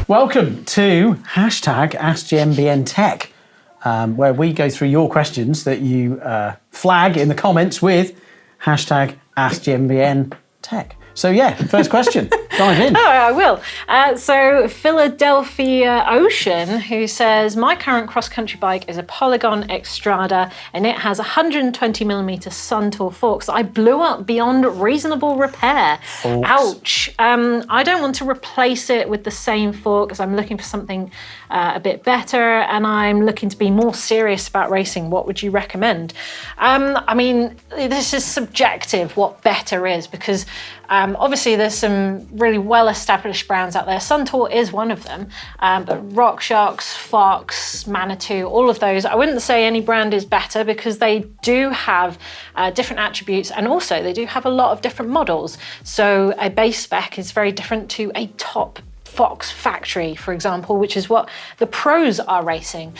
Welcome to #AskGMBNTech, where we go through your questions that you flag in the comments with #AskGMBNTech. So yeah, first question, dive in. Oh, I will. So Philadelphia Ocean, who says, my current cross-country bike is a Polygon Extrada and it has 120mm Suntour forks that I blew up beyond reasonable repair. Forks. Ouch. I don't want to replace it with the same fork as I'm looking for something a bit better and I'm looking to be more serious about racing. What would you recommend? I mean, this is subjective what better is because obviously there's some really well-established brands out there. Suntour is one of them, but RockShox, Fox, Manitou, all of those, I wouldn't say any brand is better because they do have different attributes and also they do have a lot of different models. So a base spec is very different to a top Fox factory, for example, which is what the pros are racing.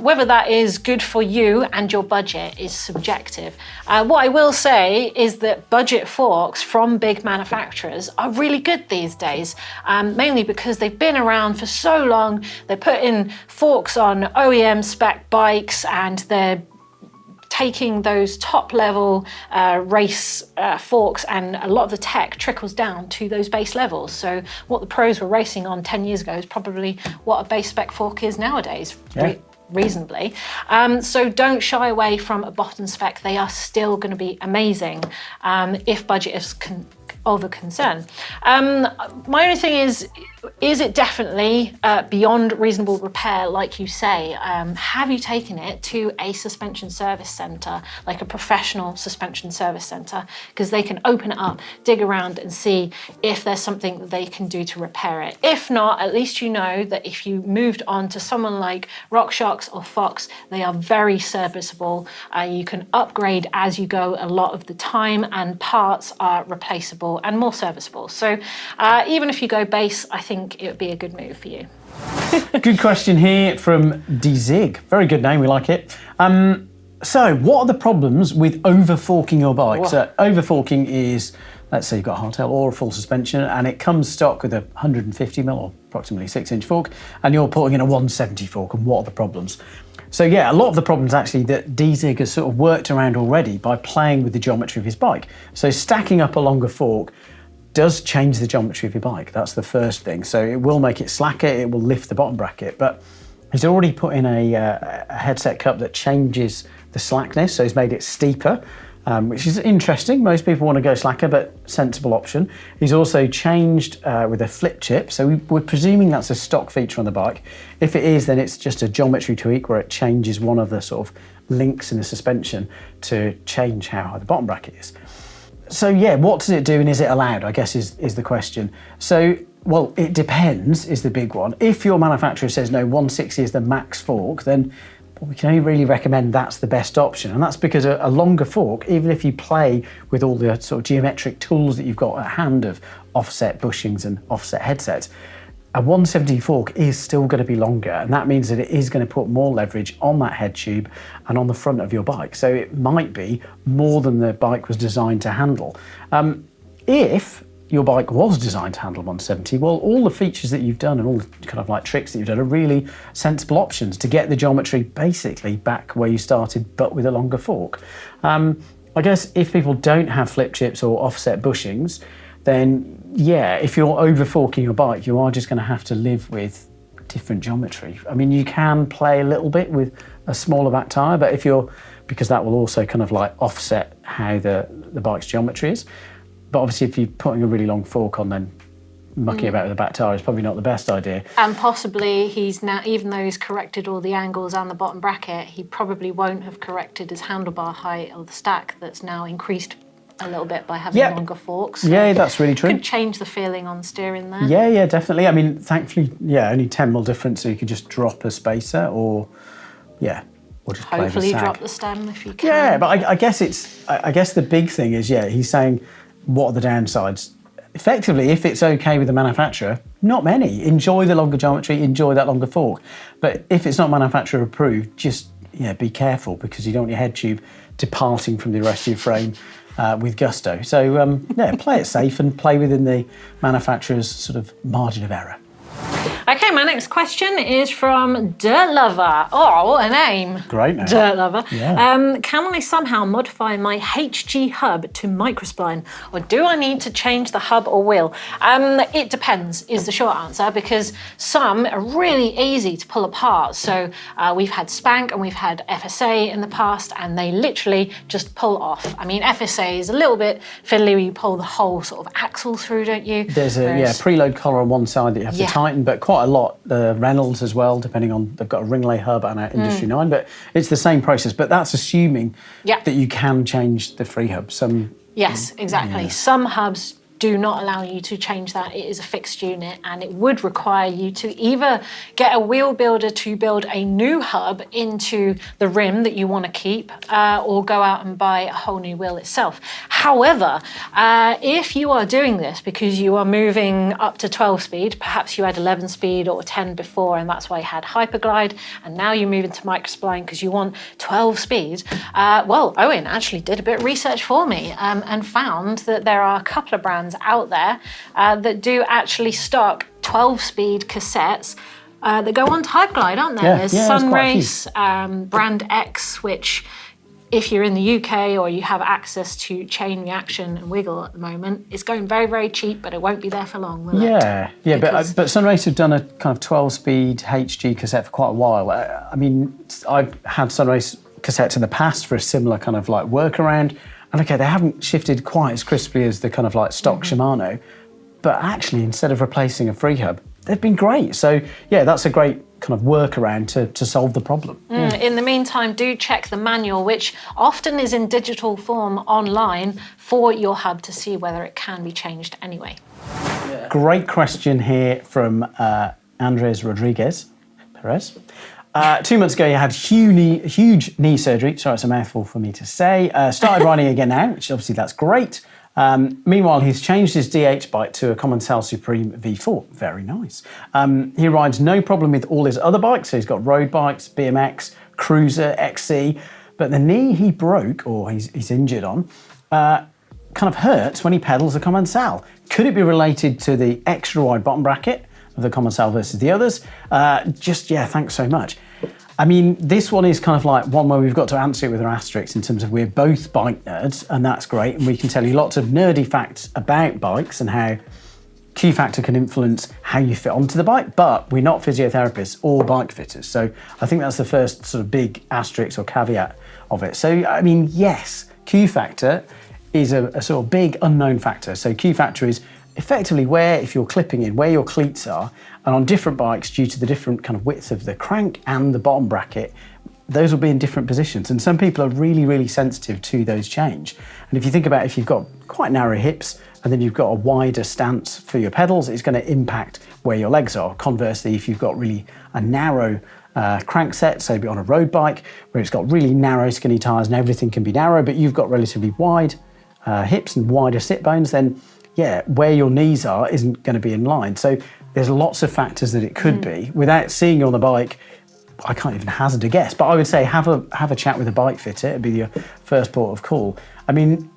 Whether that is good for you and your budget is subjective. What I will say is that budget forks from big manufacturers are really good these days, mainly because they've been around for so long. They're putting forks on OEM spec bikes and they're taking those top level race forks and a lot of the tech trickles down to those base levels. So what the pros were racing on 10 years ago is probably what a base spec fork is nowadays. Yeah. Reasonably. So don't shy away from a bottom spec. They are still going to be amazing if budget is of a concern. My only thing is it definitely beyond reasonable repair, like you say? Have you taken it to a suspension service centre, like a professional suspension service centre? Because they can open it up, dig around and see if there's something that they can do to repair it. If not, at least you know that if you moved on to someone like RockShox or Fox, they are very serviceable. You can upgrade as you go a lot of the time and parts are replaceable and more serviceable. So even if you go base, I think it would be a good move for you. Good question here from DZig. Very good name, we like it. So what are the problems with over-forking your bike? So over-forking is, let's say you've got a hardtail or a full suspension and it comes stock with a 150mm or approximately 6-inch fork and you're putting in a 170 fork, and what are the problems? So yeah, a lot of the problems actually that DZig has sort of worked around already by playing with the geometry of his bike. So stacking up a longer fork does change the geometry of your bike. That's the first thing. So it will make it slacker, it will lift the bottom bracket, but he's already put in a headset cup that changes the slackness, so he's made it steeper, which is interesting. Most people want to go slacker, but sensible option. He's also changed with a flip chip, so we're presuming that's a stock feature on the bike. If it is, then it's just a geometry tweak where it changes one of the sort of links in the suspension to change how high the bottom bracket is. So yeah, what does it do and is it allowed, I guess is the question. So, well, it depends is the big one. If your manufacturer says no, 160 is the max fork, then we can only really recommend that's the best option. And that's because a longer fork, even if you play with all the sort of geometric tools that you've got at hand of offset bushings and offset headsets, a 170 fork is still going to be longer, and that means that it is going to put more leverage on that head tube and on the front of your bike. So it might be more than the bike was designed to handle. If your bike was designed to handle 170, well, all the features that you've done and all the kind of like tricks that you've done are really sensible options to get the geometry basically back where you started, but with a longer fork. I guess if people don't have flip chips or offset bushings, then yeah, if you're over forking your bike, you are just going to have to live with different geometry. I mean, you can play a little bit with a smaller back tyre, but because that will also kind of like offset how the bike's geometry is. But obviously if you're putting a really long fork on, then mucking about with the back tyre is probably not the best idea. And possibly he's now, even though he's corrected all the angles and the bottom bracket, he probably won't have corrected his handlebar height or the stack that's now increased a little bit by having longer forks. So yeah, that's really true. Could change the feeling on steering there. Yeah, definitely. I mean, thankfully, yeah, only 10mm difference, so you could just drop a spacer or just hopefully play the sag. Drop the stem if you can. Yeah, but I guess the big thing is, he's saying, what are the downsides? Effectively, if it's okay with the manufacturer, not many. Enjoy the longer geometry, enjoy that longer fork. But if it's not manufacturer approved, just be careful because you don't want your head tube departing from the rest of your frame with gusto. So play it safe and play within the manufacturer's sort of margin of error. Okay, my next question is from Dirt Lover. Oh, what a name. Great name. Dirt Lover. Yeah. Can I somehow modify my HG hub to Microspline, or do I need to change the hub or wheel? It depends, is the short answer, because some are really easy to pull apart. So we've had Spank and we've had FSA in the past, and they literally just pull off. I mean, FSA is a little bit fiddly where you pull the whole sort of axle through, don't you? There's a preload collar on one side that you have to tighten, but quite a lot, the Reynolds as well, depending on, they've got a Ringley hub and an Industry 9, but it's the same process, but that's assuming that you can change the free hub. Yes, exactly. Some hubs do not allow you to change that. It is a fixed unit, and it would require you to either get a wheel builder to build a new hub into the rim that you want to keep, or go out and buy a whole new wheel itself. However, if you are doing this because you are moving up to 12 speed, perhaps you had 11 speed or 10 before, and that's why you had Hyperglide, and now you move into Microspline because you want 12 speed. Well, Owen actually did a bit of research for me and found that there are a couple of brands out there that do actually stock 12-speed cassettes that go on Hyperglide, aren't there? There's Sunrace, Brand X, which if you're in the UK or you have access to chain reaction and wiggle at the moment, it's going very, very cheap, but it won't be there for long, will it? Yeah, but Sunrace have done a kind of 12-speed HG cassette for quite a while. I mean, I've had Sunrace cassettes in the past for a similar kind of like workaround. And okay, they haven't shifted quite as crisply as the kind of like stock Shimano, but actually instead of replacing a free hub, they've been great. So yeah, that's a great kind of workaround to solve the problem. In the meantime, do check the manual, which often is in digital form online, for your hub to see whether it can be changed anyway. Great question here from Andres Rodriguez Perez. 2 months ago, you had huge knee surgery. Sorry, it's a mouthful for me to say. Started riding again now, which obviously that's great. Meanwhile, he's changed his DH bike to a Commencal Supreme V4. Very nice. He rides no problem with all his other bikes. So he's got road bikes, BMX, Cruiser, XC. But the knee he broke, or he's injured on, kind of hurts when he pedals a Commencal. Could it be related to the extra wide bottom bracket of the Commencal versus the others? Thanks so much. I mean, this one is kind of like one where we've got to answer it with our asterisks in terms of we're both bike nerds, and that's great, and we can tell you lots of nerdy facts about bikes and how Q factor can influence how you fit onto the bike, but we're not physiotherapists or bike fitters. So I think that's the first sort of big asterisk or caveat of it. So, I mean, yes, Q factor is a sort of big unknown factor. So Q factor is effectively where, if you're clipping in, where your cleats are, and on different bikes, due to the different kind of width of the crank and the bottom bracket, those will be in different positions. And some people are really, really sensitive to those change. And if you think about if you've got quite narrow hips and then you've got a wider stance for your pedals, it's going to impact where your legs are. Conversely, if you've got really a narrow crank set, so on a road bike, where it's got really narrow, skinny tyres and everything can be narrow, but you've got relatively wide hips and wider sit bones, then yeah, where your knees are isn't going to be in line. So there's lots of factors that it could be. Without seeing you on the bike, I can't even hazard a guess, but I would say have a chat with a bike fitter. It'd be your first port of call. I mean,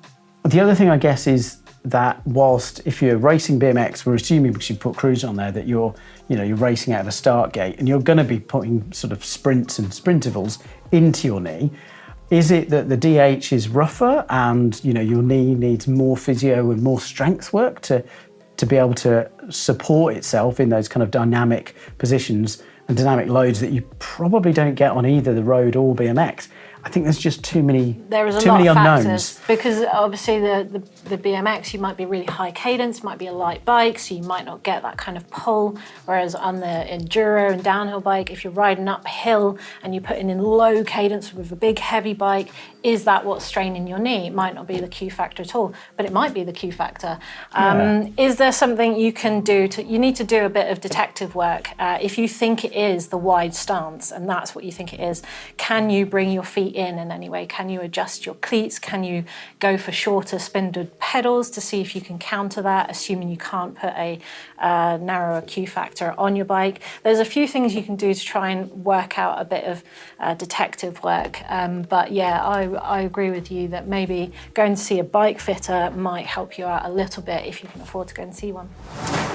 the other thing I guess is that whilst if you're racing BMX, we're assuming because you put cruise on there that you're racing out of a start gate and you're going to be putting sort of sprints and sprint intervals into your knee. Is it that the DH is rougher and your knee needs more physio and more strength work to be able to support itself in those kind of dynamic positions and dynamic loads that you probably don't get on either the road or BMX? I think there's just too many unknowns. Factors, because obviously the BMX, you might be really high cadence, might be a light bike, so you might not get that kind of pull. Whereas on the enduro and downhill bike, if you're riding uphill and you're putting in low cadence with a big heavy bike, is that what's straining your knee? It might not be the Q factor at all, but it might be the Q factor. Is there something you can do you need to do a bit of detective work. If you think it is the wide stance and that's what you think it is, can you bring your feet in any way? Can you adjust your cleats? Can you go for shorter spindled pedals to see if you can counter that, assuming you can't put a narrower Q factor on your bike? There's a few things you can do to try and work out a bit of detective work. But yeah, I agree with you that maybe going to see a bike fitter might help you out a little bit if you can afford to go and see one.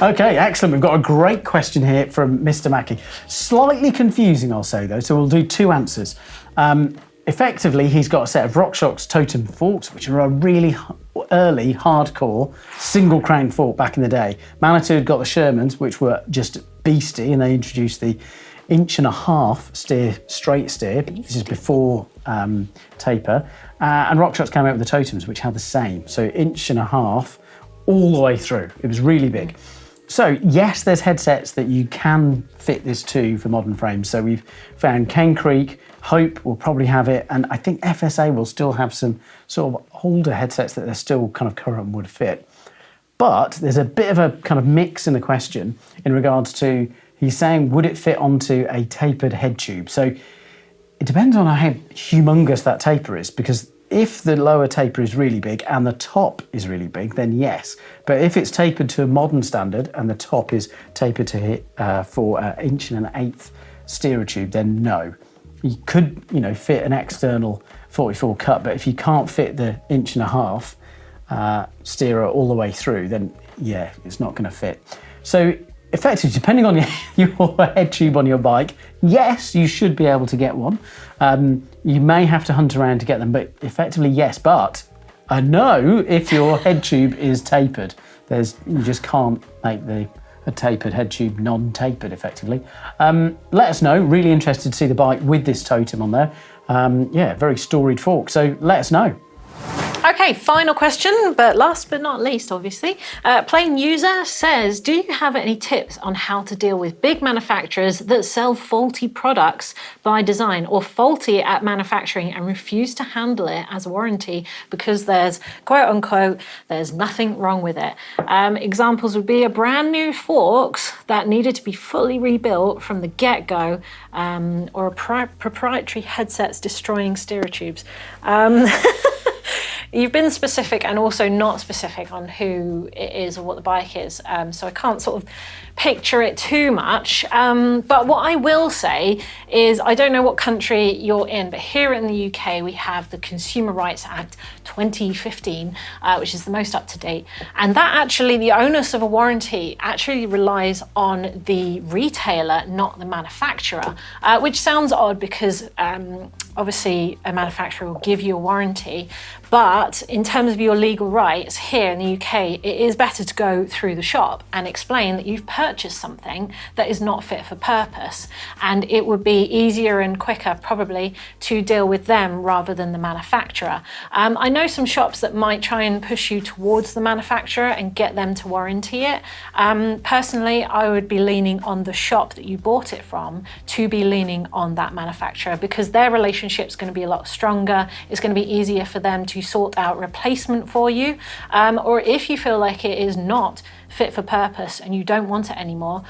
Okay, excellent. We've got a great question here from Mr. Mackey. Slightly confusing, I'll say, though, so we'll do two answers. Effectively, he's got a set of RockShox Totem forks, which are a really early, hardcore, single crank fork back in the day. Manitou had got the Shermans, which were just beastie, and they introduced the 1.5" steer, straight steer. This is before taper. And RockShox came out with the Totems, which had the same. So 1.5" all the way through. It was really big. So yes, there's headsets that you can fit this to for modern frames. So we've found Cane Creek, Hope will probably have it, and I think FSA will still have some sort of older headsets that they're still kind of current and would fit. But there's a bit of a kind of mix in the question in regards to, he's saying, would it fit onto a tapered head tube? So it depends on how humongous that taper is, because if the lower taper is really big and the top is really big, then yes. But if it's tapered to a modern standard and the top is tapered to hit for 1.1/8" steerer tube, then no. You could, fit an external 44 cut, but if you can't fit the 1.5" steerer all the way through, then yeah, it's not going to fit. So effectively, depending on your head tube on your bike, yes, you should be able to get one. You may have to hunt around to get them, but effectively, yes. But I know if your head tube is tapered, you just can't make a tapered head tube non-tapered, effectively. Let us know. Really interested to see the bike with this Totem on there. Yeah, very storied fork. So let us know. Okay, final question, but last but not least, obviously. Plain User says, do you have any tips on how to deal with big manufacturers that sell faulty products by design or faulty at manufacturing and refuse to handle it as a warranty because there's, quote unquote, there's nothing wrong with it? Examples would be a brand new forks that needed to be fully rebuilt from the get-go, or proprietary headsets destroying steerer tubes. You've been specific and also not specific on who it is or what the bike is, so I can't sort of picture it too much. But what I will say is, I don't know what country you're in, but here in the UK we have the Consumer Rights Act 2015, which is the most up to date. And that actually, the onus of a warranty actually relies on the retailer, not the manufacturer, which sounds odd because obviously a manufacturer will give you a warranty, but in terms of your legal rights here in the UK, it is better to go through the shop and explain that you've purchased something that is not fit for purpose. And it would be easier and quicker probably to deal with them rather than the manufacturer. I know some shops that might try and push you towards the manufacturer and get them to warranty it. Personally, I would be leaning on the shop that you bought it from to be leaning on that manufacturer, because their relationship is going to be a lot stronger. It's going to be easier for them to sort out replacement for you. Or if you feel like it is not fit for purpose and you don't want it anymore,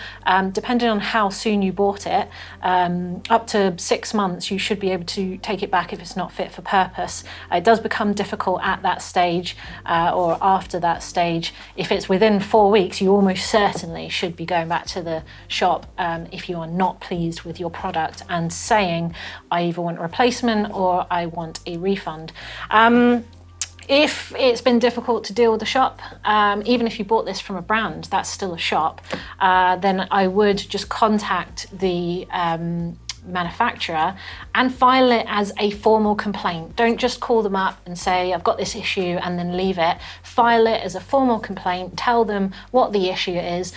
depending on how soon you bought it, up to 6 months you should be able to take it back if it's not fit for purpose. It does become difficult at that stage, or after that stage. If it's within 4 weeks, you almost certainly should be going back to the shop if you are not pleased with your product and saying, I either want a replacement or I want a refund. If it's been difficult to deal with the shop, even if you bought this from a brand, that's still a shop, then I would just contact the manufacturer and file it as a formal complaint. Don't just call them up and say, I've got this issue, and then leave it. File it as a formal complaint, tell them what the issue is,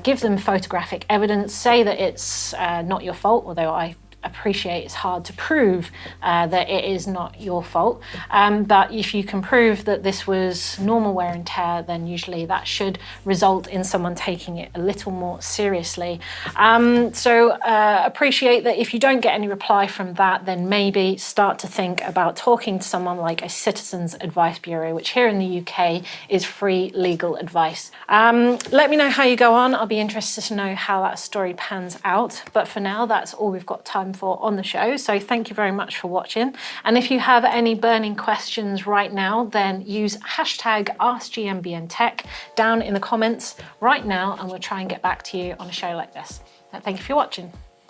give them photographic evidence, say that it's not your fault, although I appreciate it's hard to prove that it is not your fault, but if you can prove that this was normal wear and tear, then usually that should result in someone taking it a little more seriously. So appreciate that if you don't get any reply from that, then maybe start to think about talking to someone like a Citizens Advice Bureau, which here in the UK is free legal advice. Let me know how you go on. I'll be interested to know how that story pans out, but for now that's all we've got time them for on the show. So thank you very much for watching. And if you have any burning questions right now, then use hashtag AskGMBNTech down in the comments right now, and we'll try and get back to you on a show like this. Thank you for watching.